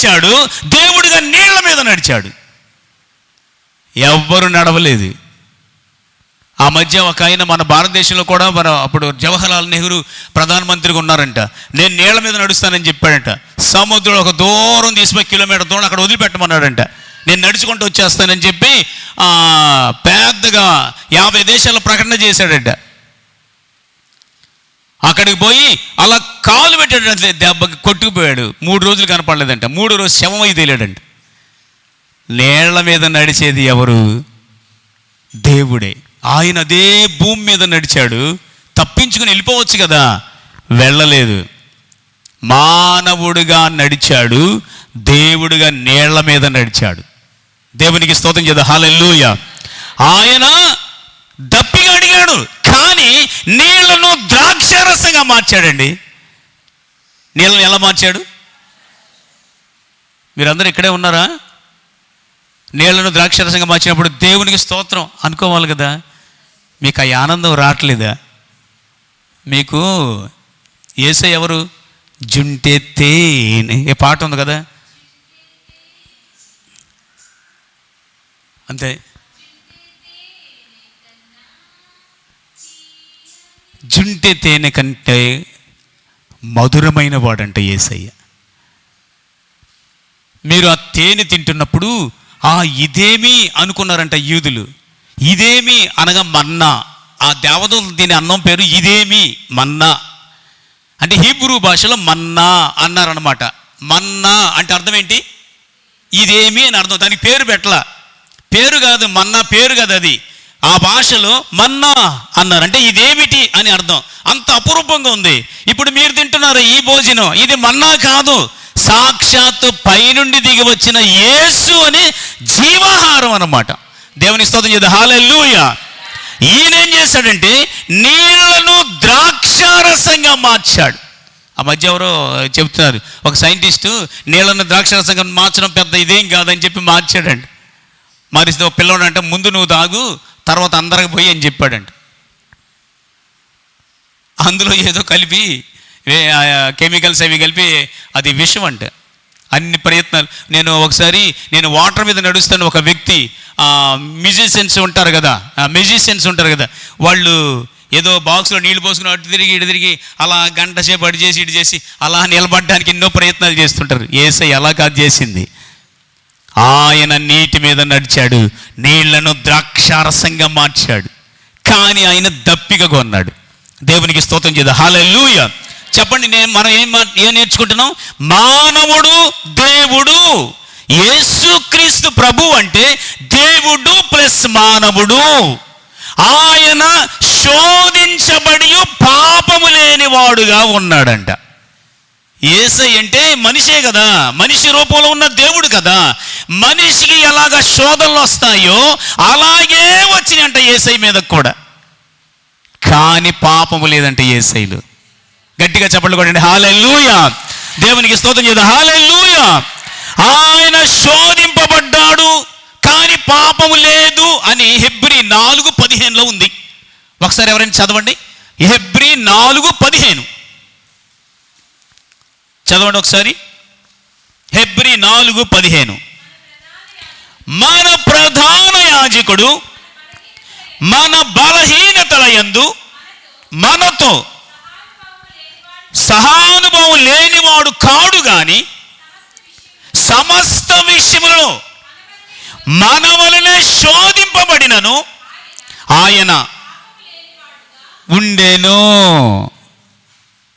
నడిచాడు, దేవుడిగా నీళ్ల మీద నడిచాడు. ఎవ్వరు నడవలేదు. ఆ మధ్య ఒక ఆయన మన భారతదేశంలో కూడా అప్పుడు జవహర్లాల్ నెహ్రూ ప్రధానమంత్రిగా ఉన్నారంట. నేను నీళ్ల మీద నడుస్తానని చెప్పాడంట. సముద్రం ఒక దూరం తీసిపోయి కిలోమీటర్ దూరం అక్కడ వదిలిపెట్టమన్నాడంట. నేను నడుచుకుంటూ వచ్చేస్తానని చెప్పి పెద్దగా 50 దేశాల్లో ప్రకటన చేశాడంట. అక్కడికి పోయి అలా కాలు పెట్టాడంటే దెబ్బకి కొట్టుకుపోయాడు. 3 రోజులు కనపడలేదంట. 3వ రోజు శవం అయి తేలాడంట. నీళ్ల మీద నడిచేది ఎవరు? దేవుడే. ఆయన అదే భూమి మీద నడిచాడు. తప్పించుకుని వెళ్ళిపోవచ్చు కదా, వెళ్ళలేదు. మానవుడిగా నడిచాడు, దేవుడిగా నీళ్ల మీద నడిచాడు. దేవునికి స్తోత్రం చేద్దాం. హల్లెలూయా. ఆయన దప్పిగా అడిగాడు, కానీ నీళ్లను ద్రాక్షారసంగా మార్చాడండి. నీళ్ళను ఎలా మార్చాడు? మీరందరూ ఇక్కడే ఉన్నారా? నీళ్లను ద్రాక్షారసంగా మార్చినప్పుడు దేవునికి స్తోత్రం అనుకోవాలి కదా. మీకు ఆ ఆనందం రావట్లేదా? మీకు యేసయ్య ఎవరు? జుంటెత్తేనే ఏ పాట ఉంది కదా, అంతే. జుంటె తేనె కంటే మధురమైన వాడంట యేసయ్య. మీరు ఆ తేనె తింటున్నప్పుడు ఇదేమి అనుకున్నారంట యూదులు. ఇదేమి అనగా మన్నా. ఆ దేవదూతలు తినే అన్నం పేరు ఇదేమి, మన్నా. అంటే హీబ్రూ భాషలో మన్నా అన్నారనమాట. మన్నా అంటే అర్థం ఏంటి? ఇదేమి అని అర్థం. దానికి పేరు పెట్టలా. పేరు కాదు, మన్నా పేరు కాదు అది. ఆ భాషలో మన్నా అన్నారు. అంటే ఇదేమిటి అని అర్థం. అంత అపురూపంగా ఉంది. ఇప్పుడు మీరు తింటున్నారు ఈ భోజనం, ఇది మన్నా కాదు, సాక్షాత్తు పైనుండి దిగి వచ్చిన యేసు అనే జీవాహారం అన్నమాట. దేవుని స్తోత్రం చేద్దాం. హల్లెలూయా. ఈయన ఏం చేశాడంటే నీళ్లను ద్రాక్షారసంగా మార్చాడు. ఆ మధ్య ఎవరో చెప్తున్నారు, ఒక సైంటిస్టు నీళ్లను ద్రాక్షారసంగా మార్చడం పెద్ద ఇదేం కాదని చెప్పి మార్చాడండి. మారిస్తే ఒక పిల్లవాడు అంటే ముందు నువ్వు తాగు, తర్వాత అందరికి పోయి అని చెప్పాడంట. అందులో ఏదో కలిపి కెమికల్స్ అవి కలిపి అది విషం అంట. అన్ని ప్రయత్నాలు. ఒకసారి నేను వాటర్ మీద నడుస్తాను. ఒక వ్యక్తి మ్యూజిషియన్స్ ఉంటారు కదా, వాళ్ళు ఏదో బాక్స్లో నీళ్లు పోసుకుని అటు తిరిగి ఇటు తిరిగి అలా గంట సేపు అటు చేసి ఇటు చేసి అలా నిలబడడానికి ఎన్నో ప్రయత్నాలు చేస్తుంటారు. యేసయ్య అలా కాదు చేసింది. ఆయన నీటి మీద నడిచాడు, నీళ్లను ద్రాక్షారసంగా మార్చాడు, కానీ ఆయన దప్పిక కొన్నాడు. దేవునికి స్తోత్రం చేద్దాం. హల్లెలూయా. చెప్పండి, మనం ఏం నేర్చుకుంటున్నాం? మానవుడు దేవుడు. యేసుక్రీస్తు ప్రభు అంటే దేవుడు ప్లస్ మానవుడు. ఆయన శోధించబడి పాపము లేనివాడుగా ఉన్నాడంట. యేసయ్య అంటే మనిషే కదా, మనిషి రూపంలో ఉన్న దేవుడు కదా. మనిషికి ఎలాగ శోధనలు వస్తాయో అలాగే వచ్చినాయంట యేసయ్య మీద కూడా, కానీ పాపము లేదంటే యేసయ్యలో. గట్టిగా చప్పట్లు కొట్టండి. హల్లెలూయా. దేవునికి స్తోత్రం చేద్దాం. హల్లెలూయా. ఆయన శోధింపబడ్డాడు కానీ పాపము లేదు అని హెబ్రీ 4:15 ఉంది. ఒకసారి ఎవరైనా చదవండి. హెబ్రీ 4:15 చదవండి ఒకసారి. హెబ్రీ 4:15. మన ప్రధాన యాజకుడు మన బలహీనతల యందు మనతో సహానుభవం లేనివాడు కాడు గాని సమస్త విషయములలో మన వలనే శోధింపబడినను ఆయన ఉండెను.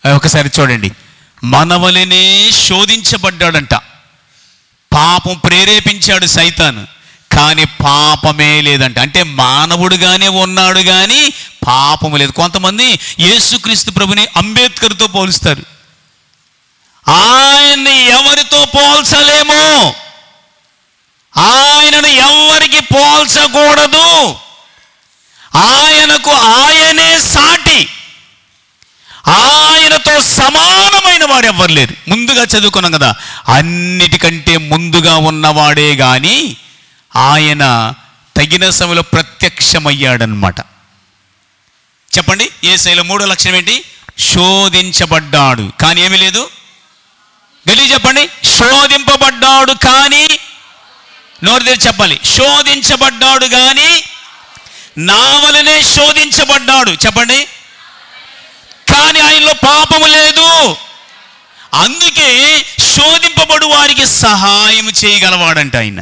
ఒకసారి చూడండి, మన వలనే శోధించబడ్డాడంట. పాపం ప్రేరేపించాడు సైతాను, కానీ పాపమే లేదంట. అంటే మానవుడుగానే ఉన్నాడు కానీ పాపము లేదు. కొంతమంది యేసుక్రీస్తు ప్రభుని అంబేద్కర్తో పోలుస్తారు. ఆయన్ని ఎవరితో పోల్చలేమో, ఆయనను ఎవరికి పోల్చకూడదు. ఆయనకు ఆయనే సాటి, ఆయనతో సమానమైన వాడు ఎవ్వరు లేరు. ముందుగా చదువుకున్నాం కదా, అన్నిటికంటే ముందుగా ఉన్నవాడే కానీ ఆయన తగిన సమయంలో ప్రత్యక్షమయ్యాడనమాట. చెప్పండి, యేసయ్యలో 3వ లక్షణం ఏంటి? శోధించబడ్డాడు కానీ ఏమీ లేదు. గట్టిగా చెప్పండి, శోధింపబడ్డాడు శోధించబడ్డాడు కానీ, నోరు తెరిచి చెప్పాలి, శోధించబడ్డాడు కానీ నా వలనే శోధించబడ్డాడు. చెప్పండి, కానీ ఆయనలో పాపము లేదు. అందుకే శోధింపబడు వారికి సహాయం చేయగలవాడంట ఆయన.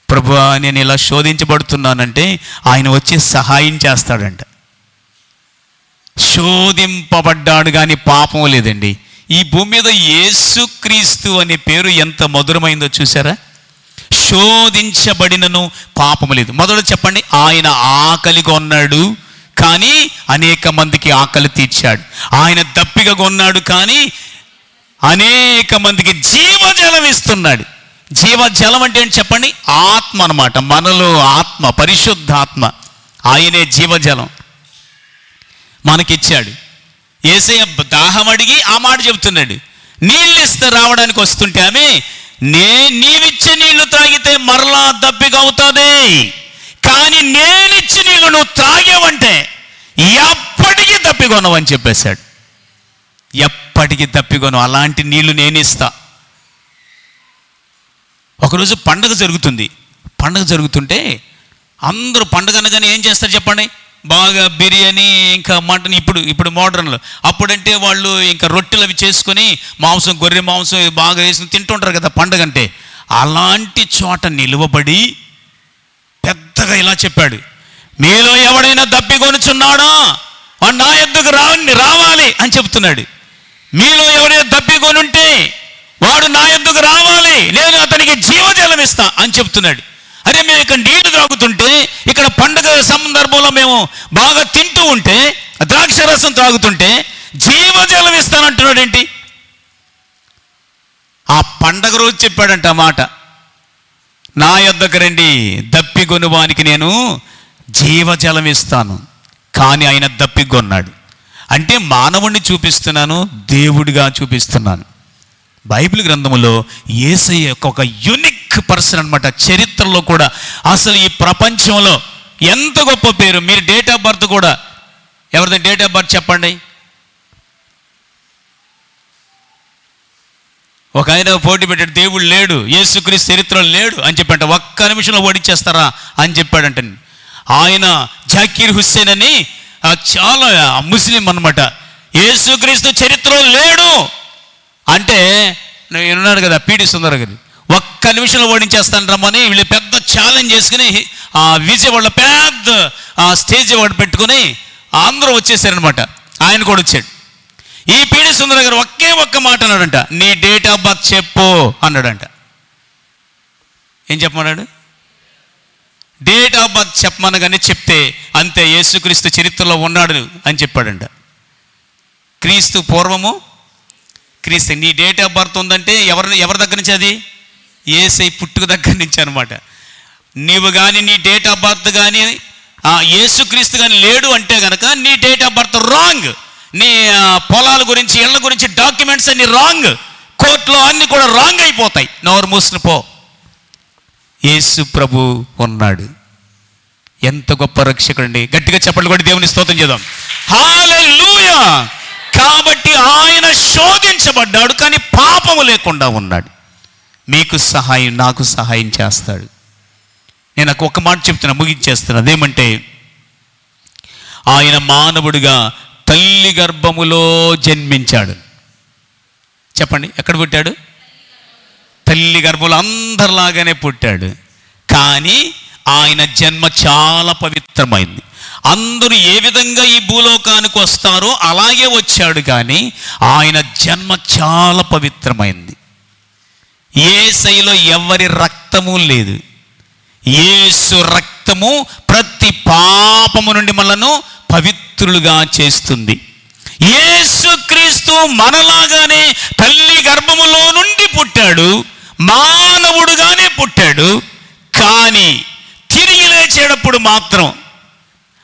ప్రభువా, నేను ఇలా శోధించబడుతున్నానంటే ఆయన వచ్చి సహాయం చేస్తాడంట. శోధింపబడ్డాడు కానీ పాపం లేదండి. ఈ భూమి మీద యేసుక్రీస్తు అనే పేరు ఎంత మధురమైందో చూసారా? శోధించబడినను పాపము లేదు. మొదట చెప్పండి, ఆయన ఆకలిగా ఉన్నాడు కానీ అనేక మందికి ఆకలి తీర్చాడు. ఆయన దప్పిగా కొన్నాడు కానీ అనేక మందికి జీవజలం ఇస్తున్నాడు. జీవజలం అంటే ఏంటి చెప్పండి? ఆత్మ అన్నమాట. మనలో ఆత్మ, పరిశుద్ధాత్మ, ఆయనే జీవజలం మనకిచ్చాడు. యేసయ్య దాహం అడిగి ఆ మాట చెబుతున్నాడు. నీళ్ళు ఇస్తే రావడానికి వస్తుంటే ఆమె, నీవిచ్చే నీళ్లు తాగితే మరలా దప్పిక అవుతుంది, కానీ నేనిచ్చే నీళ్ళు నువ్వు త్రాగావంటే ఎప్పటికీ దప్పికొనవని చెప్పేశాడు. ఎప్పటికీ దప్పికొను, అలాంటి నీళ్లు నేను ఇస్తా. ఒకరోజు పండగ జరుగుతుంటే అందరూ పండగ అనగానే ఏం చేస్తారు చెప్పండి? బాగా బిర్యానీ, ఇంకా మటన్. ఇప్పుడు మోడర్న్లో, అప్పుడంటే వాళ్ళు ఇంకా రొట్టెలు అవి చేసుకొని మాంసం, గొర్రె మాంసం బాగా వేసుకుని తింటుంటారు కదా పండగ అంటే. అలాంటి చోట నిలువబడి పెద్దగా ఇలా చెప్పాడు, మీలో ఎవడైనా దప్పికొనుచున్నాడా వాడు నా యొద్దకు రావాలి అని చెప్తున్నాడు. మీలో ఎవరైనా దప్పికొనుంటే వాడు నా యొద్దకు రావాలి, నేను అతనికి జీవజలం ఇస్తా అని చెప్తున్నాడు. అరే, మేము ఇక్కడ నీళ్లు తాగుతుంటే, ఇక్కడ పండుగ సందర్భంలో మేము బాగా తింటూ ఉంటే, ద్రాక్ష రసం తాగుతుంటే జీవజలం ఇస్తానంటున్నాడు ఏంటి? ఆ పండగ రోజు చెప్పాడంట మాట, నా యొద్దకు రండి, దప్పిగొనువానికి నేను జీవజలం ఇస్తాను. కానీ ఆయన దప్పిగొన్నాడు. అంటే మానవుణ్ణి చూపిస్తున్నాను, దేవుడిగా చూపిస్తున్నాను. బైబిల్ గ్రంథంలో యేసయ్య ఒక యూనిక్ పర్సన్ అనమాట. చరిత్రలో కూడా అసలు ఈ ప్రపంచంలో ఎంత గొప్ప పేరు. మీరు డేట్ ఆఫ్ బర్త్ కూడా, ఎవరిది డేట్ ఆఫ్ బర్త్ చెప్పండి. ఒక ఆయన పోటీ పెట్టాడు, దేవుడు లేడు, యేసుక్రీస్తు చరిత్రలో లేడు అని చెప్పంట. ఒక్క నిమిషంలో ఓడించేస్తారా అని చెప్పాడంట. ఆయన జాకీర్ హుస్సేన్ అని చాలా ముస్లిం అనమాట. యేసుక్రీస్తు చరిత్రలో లేడు అంటే, నేను ఉన్నాడు కదా పీడి సుందర గారు, ఒక్క నిమిషంలో ఓడించేస్తాను రమ్మని వీళ్ళు పెద్ద ఛాలెంజ్ చేసుకుని విజయవాడలో పెద్ద స్టేజ్ వాడు పెట్టుకుని అందరూ వచ్చేసారనమాట. ఆయన కూడా వచ్చాడు. ఈ పీడి సుందర గారు ఒక్క మాట అన్నాడంట, నీ డేట్ ఆఫ్ బర్త్ చెప్పు అన్నాడంట. ఏం చెప్పమన్నాడు? డేట్ ఆఫ్ బర్త్ చెప్పమనగానే చెప్తే అంతే, యేసుక్రీస్తు చరిత్రలో ఉన్నాడు అని చెప్పాడంట. క్రీస్తు పూర్వము, క్రీస్తు. నీ డేట్ ఆఫ్ బర్త్ ఉందంటే ఎవరి దగ్గర నుంచి? అది యేసయ్య పుట్టుక దగ్గర నుంచి అనమాట. నీవు కానీ నీ డేట్ ఆఫ్ బర్త్ కానీ యేసుక్రీస్తు కానీ లేడు అంటే కనుక నీ డేట్ ఆఫ్ బర్త్ రాంగ్. నీ పొలాల గురించి, ఇళ్ళ గురించి డాక్యుమెంట్స్ అన్ని రాంగ్, కోర్టులో అన్ని కూడా రాంగ్ అయిపోతాయి. నోరు మూసుకుని పో. యేసు ప్రభు ఉన్నాడు. ఎంత గొప్ప రక్షకుడండి. గట్టిగా చెప్పండి కూడా దేవుని స్తోత్రం చేద్దాం. హల్లెలూయా. కాబట్టి ఆయన శోధించబడ్డాడు కానీ పాపము లేకుండా ఉన్నాడు. మీకు సహాయం, నాకు సహాయం చేస్తాడు. నేను ఒక మాట చెప్తున్నా, ముగించేస్తున్నా. అదేమంటే, ఆయన మానవుడిగా తల్లి గర్భములో జన్మించాడు. చెప్పండి, ఎక్కడ పుట్టాడు? తల్లి గర్భంలో అందరిలాగానే పుట్టాడు. కానీ ఆయన జన్మ చాలా పవిత్రమైంది. అందరూ ఏ విధంగా ఈ భూలోకానికి వస్తారో అలాగే వచ్చాడు. కానీ ఆయన జన్మ చాలా పవిత్రమైంది. యేసయ్యలో ఎవరి రక్తము లేదు. యేసు రక్తము ప్రతి పాపము నుండి మనలను పవిత్రులుగా చేస్తుంది. యేసుక్రీస్తు మనలాగానే తల్లి గర్భములో నుండి పుట్టాడు, మానవుడుగానే పుట్టాడు. కానీ తిరిగి లేచేటప్పుడు మాత్రం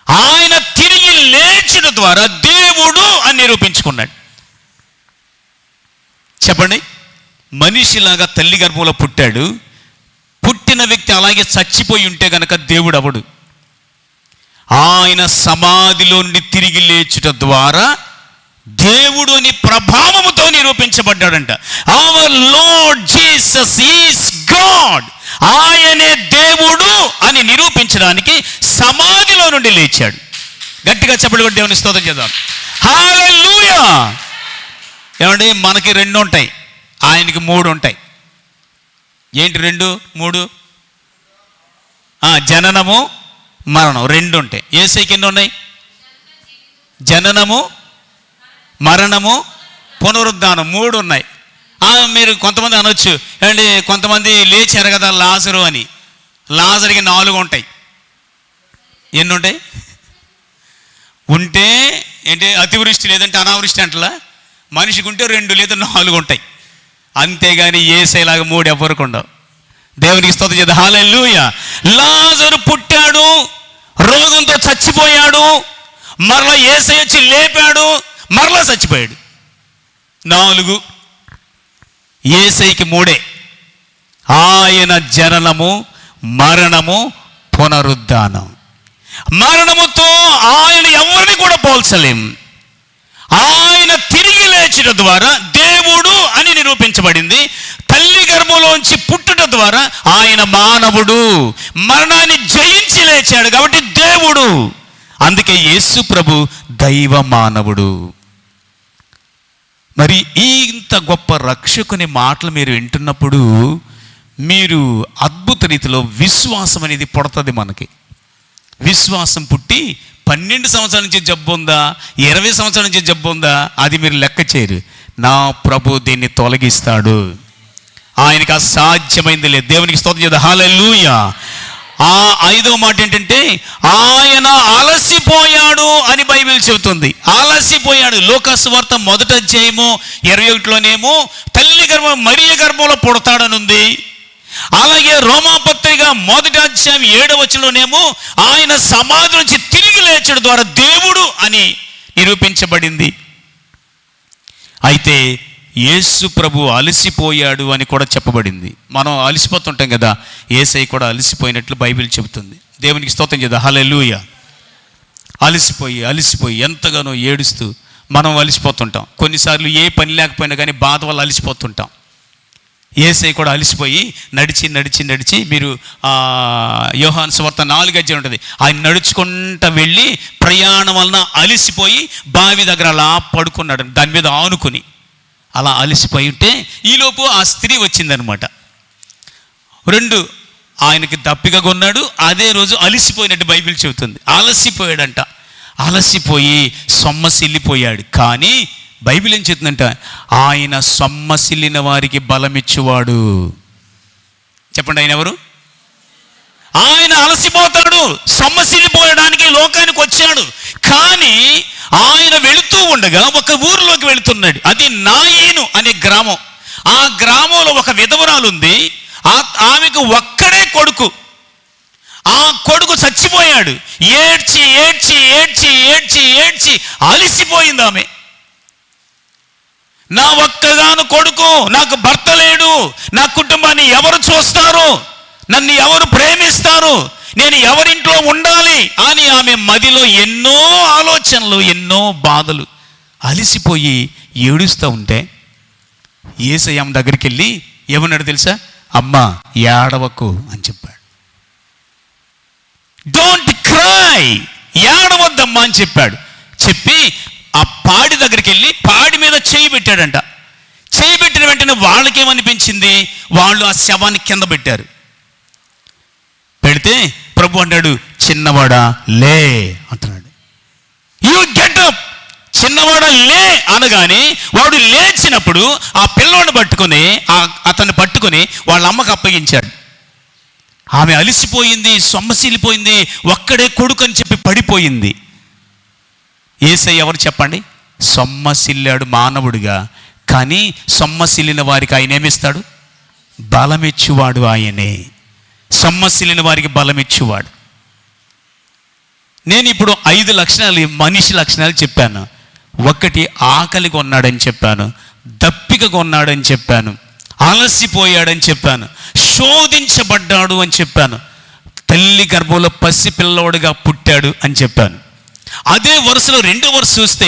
ఆయన తిరిగి లేచిన ద్వారా దేవుడు అని నిరూపించుకున్నాడు. చెప్పండి, మనిషిలాగా తల్లి గర్భంలో పుట్టాడు. పుట్టిన వ్యక్తి అలాగే చచ్చిపోయి ఉంటే గనక దేవుడు అవడు. ఆయన సమాధిలో నుండి తిరిగి లేచుట ద్వారా దేవుడు అని ప్రభావముతో నిరూపించబడ్డాడంట. Our Lord Jesus Jesus is God, ఆయనే దేవుడు అని నిరూపించడానికి సమాధిలో నుండి లేచాడు. గట్టిగా చప్పట్లు కొట్టి దేవుని స్తోత్రం చేద్దాం. హల్లెలూయా. ఏమండి, మనకి 2 ఉంటాయి, ఆయనకి 3 ఉంటాయి. ఏంటి 2, 3? జననము మరణం 2 ఉంటాయి. యేసయ్యకి ఎన్ని ఉన్నాయి? జననము, మరణము, పునరుద్ధానం 3 ఉన్నాయి. మీరు కొంతమంది అనొచ్చు, ఏమండి కొంతమంది లేచారు కదా లాజరు అని. లాజర్కి 4 ఉంటాయి. ఎన్ని ఉంటాయి? ఉంటే ఏంటి అతివృష్టి లేదంటే అనావృష్టి అంటలా. మనిషికి ఉంటే 2 లేదా 4 ఉంటాయి. అంతేగాని యేసయ్యలాగా 3 ఎవ్వరికి ఉండవు. దేవునికి స్తోత్రం చేద్దాం. హల్లెలూయా. లాజరు పుట్టాడు, రోగంతో చచ్చిపోయాడు, మరలా యేసయ్య వచ్చి లేపాడు, మరలా చచ్చిపోయాడు. 4. యేసయ్యకి 3. ఆయన జననము, మరణము, పునరుద్ధానం. మరణముతో ఆయన ఎవరిని కూడా పోల్చలేం. ఆయన తిరిగి లేచుట ద్వారా దేవుడు అని నిరూపించబడింది. తల్లి గర్భంలోంచి పుట్టుట ద్వారా ఆయన మానవుడు, మరణాన్ని జయించి లేచాడు కాబట్టి దేవుడు. అందుకే యేసు ప్రభు దైవ మానవుడు. మరి ఇంత గొప్ప రక్షకుని మాటలు మీరు వింటున్నప్పుడు మీరు అద్భుత రీతిలో విశ్వాసం అనేది పుడుతుంది. మనకి విశ్వాసం పుట్టి 12 సంవత్సరాల నుంచి జబ్బు ఉందా, 20 సంవత్సరాల నుంచి జబ్బు ఉందా, అది మీరు లెక్క చేయరు. నా ప్రభు దీన్ని తొలగిస్తాడు, ఆయనకి అసాధ్యమైంది లేదు. దేవునికి స్తోత్రం చేద్దాం. హల్లెలూయా. 5వ మాట ఏంటంటే ఆయన అలసిపోయాడు అని బైబిల్ చెబుతుంది. అలసిపోయాడు. లూకాసు వార్త 1వ అధ్యాయము 21లోనేమో తల్లి గర్భం మరియ గర్భంలో పుడతాడనుంది. అలాగే రోమాపత్రిక 1వ అధ్యాయం 7వ వచనంలోనేమో ఆయన సమాధి నుంచి తిరిగి లేచడం ద్వారా దేవుడు అని నిరూపించబడింది. అయితే యేసు ప్రభు అలసిపోయాడు అని కూడా చెప్పబడింది. మనం అలసిపోతుంటాం కదా, యేసయ్య కూడా అలసిపోయినట్లు బైబిల్ చెబుతుంది. దేవునికి స్తోత్రం చేద్దాం. హల్లెలూయా. అలసిపోయి ఎంతగానో ఏడుస్తూ మనం అలసిపోతుంటాం. కొన్నిసార్లు ఏ పని లేకపోయినా కానీ బాధ వల్ల అలసిపోతుంటాం. యేసయ్య కూడా అలసిపోయి నడిచి మీరు యోహాను సువార్త 4వ అధ్యాయం ఉంటుంది. ఆయన నడుచుకుంటూ వెళ్ళి ప్రయాణం వలన అలసిపోయి బావి దగ్గర అలా పడుకున్నాడు, దాని మీద ఆనుకుని. అలా అలసిపోయి ఉంటే ఈలోపు ఆ స్త్రీ వచ్చిందనమాట. 2 ఆయనకి దప్పిక కొన్నాడు, అదే రోజు అలసిపోయినట్టు బైబిల్ చెబుతుంది. అలసిపోయాడంట. అలసిపోయి సొమ్మసిల్లిపోయాడు. కానీ బైబిల్ ఏం చెప్తుందంట, ఆయన సొమ్మసిల్లిన వారికి బలమిచ్చువాడు. చెప్పండి, ఆయన ఎవరు? ఆయన అలసిపోతాడు, సొమ్మసిల్లిపోయడానికి లోకానికి వచ్చాడు. కానీ ఆయన వెళుతూ ఉండగా ఒక ఊరిలోకి వెళుతున్నాడు. అది నాయీను అనే గ్రామం. ఆ గ్రామంలో ఒక విధవరాలు ఉంది. ఆమెకు ఒక్కడే కొడుకు. ఆ కొడుకు చచ్చిపోయాడు. ఏడ్చి అలసిపోయింది ఆమె. నా ఒక్కగాను కొడుకు, నాకు భర్త లేడు, నా కుటుంబాన్ని ఎవరు చూస్తారు, నన్ను ఎవరు ప్రేమిస్తారు, నేను ఎవరింట్లో ఉండాలి అని ఆమె మదిలో ఎన్నో ఆలోచనలు, ఎన్నో బాధలు. అలసిపోయి ఏడుస్తూ ఉంటే యేసయ్య దగ్గరికి వెళ్ళి ఏమన్నాడు తెలుసా? అమ్మా ఏడవకు అని చెప్పాడు. డోంట్ క్రై, ఏడవద్దమ్మా అని చెప్పాడు. చెప్పి ఆ పాడి దగ్గరికి వెళ్ళి పాడి మీద చేయి పెట్టాడంట. చేయి పెట్టిన వెంటనే వాళ్ళకేమనిపించింది, వాళ్ళు ఆ శవాన్ని కింద పెట్టారు. పెడితే ప్రభు అన్నాడు, చిన్నవాడా లే అంటున్నాడు. యు గెట్ అప్, చిన్నవాడా లే అనగానే వాడు లేచినప్పుడు ఆ పిల్లవాడిని పట్టుకొని అతన్ని పట్టుకొని వాళ్ళ అమ్మకు అప్పగించాడు. ఆమె అలిసిపోయింది, సొమ్మసిల్లిపోయింది, ఒక్కడే కొడుకు అని చెప్పి పడిపోయింది. యేసయ్య ఎవరు చెప్పండి? సొమ్మసిల్లాడు మానవుడిగా. కానీ సొమ్మసిల్లిన వారికి ఆయన ఏమిస్తాడు? బలమిచ్చువాడు ఆయనే. సొమ్మసిల్లిన వారికి బలమిచ్చువాడు. నేను ఇప్పుడు 5 లక్షణాలు, మనిషి లక్షణాలు చెప్పాను. 1 ఆకలిగా ఉన్నాడని చెప్పాను, దప్పికగా ఉన్నాడని చెప్పాను, అలసిపోయాడని చెప్పాను, శోధించబడ్డాడు అని చెప్పాను, తల్లి గర్భంలో పసిపిల్లవాడుగా పుట్టాడు అని చెప్పాను. అదే వరుసలో 2వ వరుస చూస్తే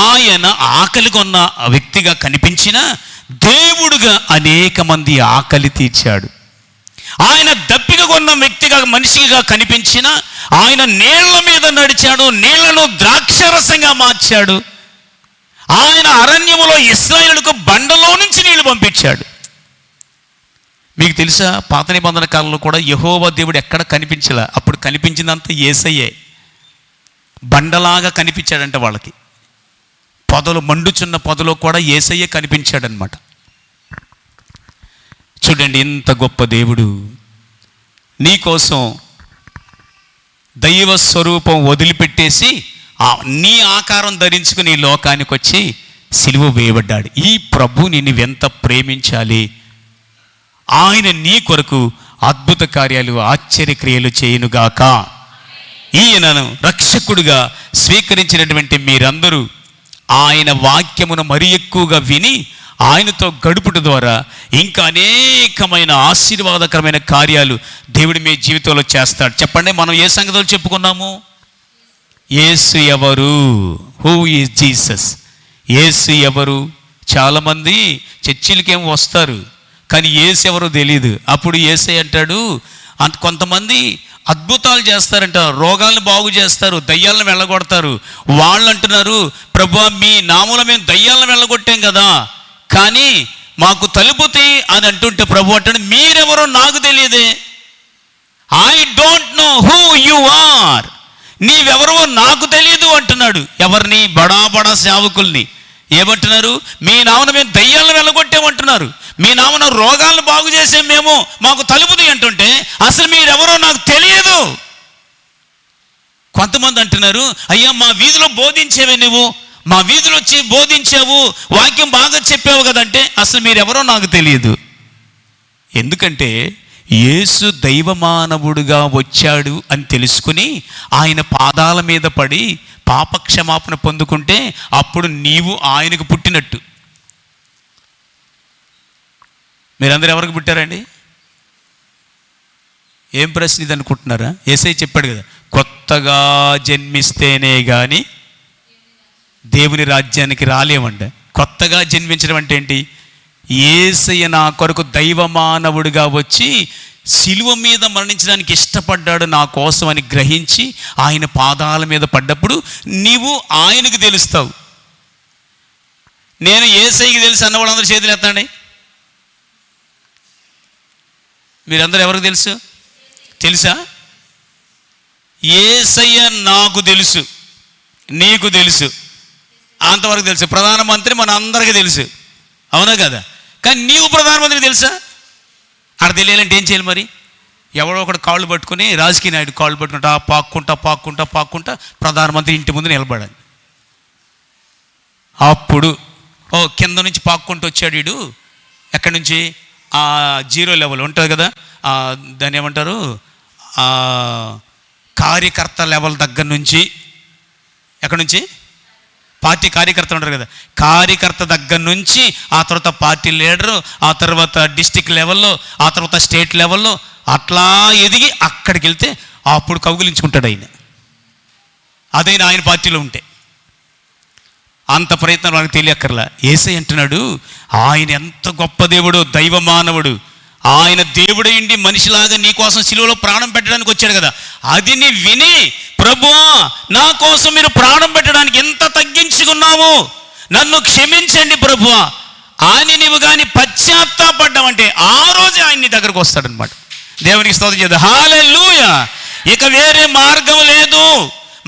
ఆయన ఆకలిగా ఉన్న వ్యక్తిగా కనిపించినా దేవుడుగా అనేక మంది ఆకలి తీర్చాడు. ఆయన దప్పిక కొన్న వ్యక్తిగా మనిషిగా కనిపించిన ఆయన నీళ్ల మీద నడిచాడు, నీళ్లను ద్రాక్షరసంగా మార్చాడు. ఆయన అరణ్యములో ఇశ్రాయేలుకు బండలో నుంచి నీళ్లు పంపించాడు. మీకు తెలుసా, పాత నిబంధన కాలంలో కూడా యెహోవా దేవుడు ఎక్కడ కనిపించలే. అప్పుడు కనిపించినంత యేసయ్యే. బండలాగా కనిపించాడంట వాళ్ళకి. పొదలు మండుచున్న పొదలో కూడా యేసయ్యే కనిపించాడనమాట. చూడండి, ఇంత గొప్ప దేవుడు నీకోసం దైవ స్వరూపం వదిలిపెట్టేసి నీ ఆకారం ధరించుకుని ఈ లోకానికి వచ్చి సిలువ వేయబడ్డాడు. ఈ ప్రభుని నువ్వెంత ప్రేమించాలి. ఆయన నీ కొరకు అద్భుత కార్యాలు, ఆశ్చర్యక్రియలు చేయునుగాక. ఈయనను రక్షకుడుగా స్వీకరించినటువంటి మీరందరూ ఆయన వాక్యమును మరీ ఎక్కువగా విని ఆయనతో గడుపుట ద్వారా ఇంకా అనేకమైన ఆశీర్వాదకరమైన కార్యాలు దేవుడు మీ జీవితంలో చేస్తాడు. చెప్పండి, మనం ఏ సంగతులు చెప్పుకున్నాము? యేసు ఎవరు? Who is Jesus? యేసు ఎవరు? చాలామంది చర్చిలకేం వస్తారు, కానీ యేసు ఎవరో తెలియదు. అప్పుడు యేసే అంటాడు, కొంతమంది అద్భుతాలు చేస్తారంట, రోగాలను బాగు చేస్తారు, దయ్యాలను వెళ్ళగొడతారు. వాళ్ళు అంటున్నారు, ప్రభువా మీ నామములో మేము దయ్యాలను వెళ్ళగొట్టాం కదా, కానీ మాకు తలుపుతి అని అంటుంటే ప్రభు అంటాడు, మీరెవరో నాకు తెలియదే. I don't know who you are. నీవెవరో నాకు తెలియదు అంటున్నాడు. ఎవరిని? బడా బడా సేవకుల్ని. ఏమంటున్నారు? మీ నామన మేము దయ్యాలను వెళ్ళగొట్టామంటున్నారు, మీ నామన రోగాలను బాగు చేసాం మేము, మాకు తలుపుది అంటుంటే అసలు మీరెవరో నాకు తెలియదు. కొంతమంది అంటున్నారు, అయ్యా మా వీధిలో బోధించేవే నువ్వు, మా వీధిలో వచ్చి బోధించావు, వాక్యం బాగా చెప్పావు కదంటే అసలు మీరెవరో నాకు తెలియదు. ఎందుకంటే యేసు దైవమానవుడుగా వచ్చాడు అని తెలుసుకుని ఆయన పాదాల మీద పడి పాపక్షమాపణ పొందుకుంటే అప్పుడు నీవు ఆయనకు పుట్టినట్టు. మీరందరూ ఎవరికి పుట్టారండి? ఏం ప్రశ్న ఇది అనుకుంటున్నారా? యేసయ్య చెప్పాడు కదా, కొత్తగా జన్మిస్తేనే కానీ దేవుని రాజ్యానికి రాలేమంట. కొత్తగా జన్మించడం అంటే ఏంటి? యేసయ్య నా కొరకు దైవమానవుడిగా వచ్చి సిలువ మీద మరణించడానికి ఇష్టపడ్డాడు నా కోసం అని గ్రహించి ఆయన పాదాల మీద పడ్డప్పుడు నీవు ఆయనకు తెలుస్తావు. నేను యేసయ్యకి తెలుసు అన్న వాళ్ళందరూ చేతులు ఎత్తండి. మీరందరూ ఎవరికి తెలుసు? తెలుసా? యేసయ్య నాకు తెలుసు, నీకు తెలుసు, అంతవరకు తెలుసు. ప్రధానమంత్రి మన అందరికీ తెలుసు, అవునా కదా? కానీ నీవు ప్రధానమంత్రికి తెలుసా? అక్కడ తెలియాలంటే ఏం చేయాలి మరి? ఎవడో ఒకడు కాళ్ళు పట్టుకుని, రాజకీయ నాయుడు కాళ్ళు పట్టుకుంటా పాక్కుంటా ప్రధానమంత్రి ఇంటి ముందు నిలబడాలి. అప్పుడు కింద నుంచి పాక్కుంటూ వచ్చాడు వీడు. ఎక్కడి నుంచి? ఆ జీరో లెవెల్ ఉంటుంది కదా, దాన్ని ఏమంటారు, కార్యకర్త లెవెల్ దగ్గర నుంచి. ఎక్కడి నుంచి? పార్టీ కార్యకర్తలు ఉంటారు కదా, కార్యకర్త దగ్గర నుంచి ఆ తర్వాత పార్టీ లీడరు, ఆ తర్వాత డిస్టిక్ లెవెల్లో, ఆ తర్వాత స్టేట్ లెవెల్లో అట్లా ఎదిగి అక్కడికి వెళ్తే అప్పుడు కౌగిలించుకుంటాడు ఆయన. అదైనా ఆయన పార్టీలో ఉంటే. అంత ప్రయత్నం మనకు తెలియక్కర్లా. యేసయ్య అంటున్నాడు, ఆయన ఎంత గొప్ప దేవుడు, దైవమానవుడు. ఆయన దేవుడైండి మనిషిలాగా నీ కోసం సిలువలో ప్రాణం పెట్టడానికి వచ్చాడు కదా, అది నీ విని ప్రభువా నా కోసం మీరు ప్రాణం పెట్టడానికి ఎంత తగ్గించుకున్నావు, నన్ను క్షమించండి ప్రభువా అని నీవు కానీ పశ్చాత్తాపడ్డావంటే ఆ రోజే ఆయన నీ దగ్గరకు వస్తాడనమాట. దేవునికి స్తోత్రం చేద్దాం. హల్లెలూయా. ఇక వేరే మార్గం లేదు.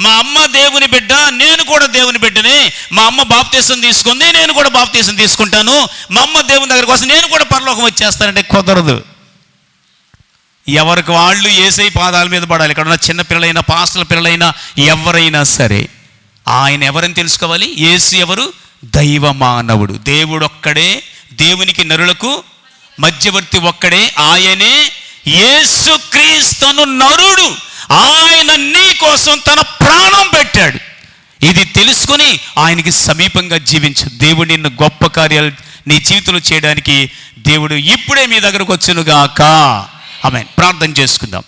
మా అమ్మ దేవుని బిడ్డ, నేను కూడా దేవుని బిడ్డనే. మా అమ్మ బాప్తీసం తీసుకుంది, నేను కూడా బాప్తీసం తీసుకుంటాను. మా అమ్మ దేవుని దగ్గరకు వస్తే నేను కూడా పరలోకం వచ్చేస్తానంటే కుదరదు. ఎవరికి వాళ్ళు యేసయ్య పాదాల మీద పడాలి. ఇక్కడ ఉన్న చిన్న పిల్లలైనా, పాస్టర్ల పిల్లలైనా, ఎవరైనా సరే ఆయన ఎవరని తెలుసుకోవాలి. యేసు ఎవరు? దైవమానవుడు. దేవుడు ఒక్కడే, దేవునికి నరులకు మధ్యవర్తి ఒక్కడే, ఆయనే యేసుక్రీస్తును నరుడు. ఆయన నీ కోసం తన ప్రాణం పెట్టాడు. ఇది తెలుసుకొని ఆయనకి సమీపంగా జీవించు. దేవుడు నిన్ను గొప్ప కార్యాలు నీ జీవితంలో చేయడానికి దేవుడు ఇప్పుడే మీ దగ్గరకు వచ్చునుగాక. ఆమేన్. ప్రార్థన చేసుకుందాం.